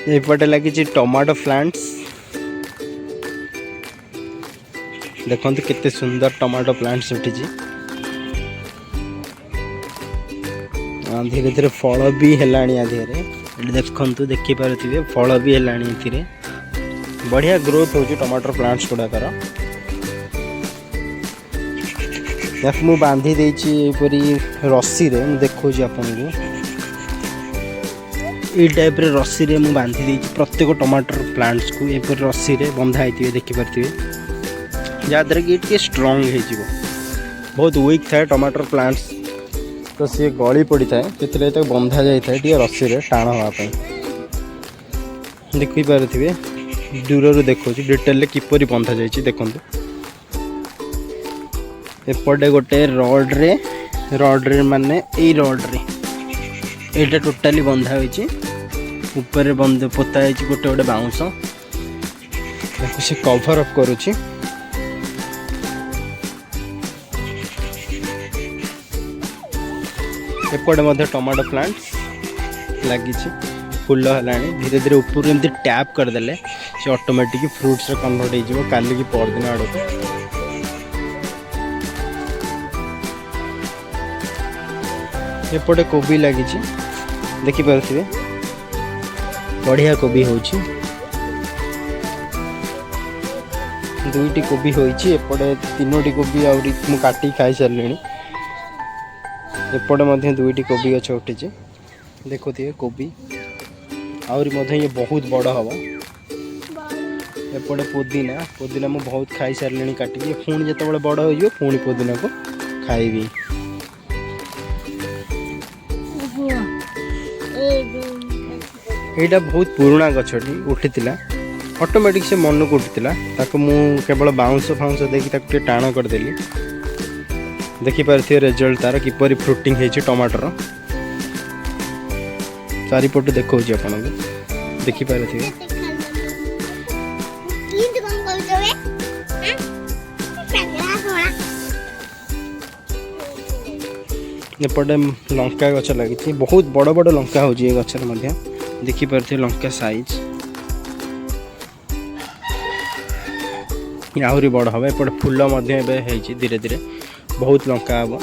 एपटे लगी tomato plants देखो केते सुंदर टमाटो प्लांट्स उठी। धीरे धीरे फल भी हेलाणी आधे देखु देखिपे फल भी हेलाणी बढ़िया ग्रोथ हो टमाटर प्लांट्स गुड़ाकर। मु बांधी देपरी रस्सी रे देखो आपन को ये टाइप रे रस्सी रे मु बांधी देछि प्रत्येक टमाटर प्लांट्स को एपर रस्सी रे बंधा होइतिबे देखि परतिबे जहाँद्वारा कि ये स्ट्रंग हो बहुत वीक थाए टमाटर प्लांट्स तो सी गली पड़ी थाए से बंधा जाए रस्सी रे टाण हाँपाई देखिपे दूर देखो डिटेल किपरि बंधा जाइए देखो एपटे गोटे रड रे माने ए रड रे एटा टोटाली बंधा होइछि ऊपर बंद पोता होइछि गोटे गोटे बाउंस से कवर अप करुछि। एपटे मध्य टमाटो प्लांट्स लगी फुल है धीरे धीरे ऊपर एमती टैप करदे से ऑटोमेटिक फ्रूट्स रे कन्वर्ट हो काली की परदिन आड़ एपटे कोबी लगी देखिपे बढ़िया कोबी होची दुईटी कोबी होईची एपटे तीनोटी कोबी आउरी मु काटी खाई सारे एपटे मध्य दुईटी कोबी गछ उठी देखुए कोबी आउरी मध्य ये बहुत बड़ हम एपटे पुदीना पुदीना मु बहुत खाई सारे काटिकी पुणी जो बड़ हो पुणी पुदीना को खाइबी। यहाँ बहुत पुराना गछटी उठीला ऑटोमेटिक से मन को उठीला मु केवल बाउंस फाउंस देखिए टाण करदेली देखिपे रिजल्ट तार किपरि फ्रुटिंग है टमाटर चारिपट देखा आपन देखिपे एपटे लंका गछ लगी बहुत बड़ बड़ लंका हो गचर देखिपे लंका साइज आहरी बड़ हम एपटे फूल धीरे धीरे बहुत लंका हम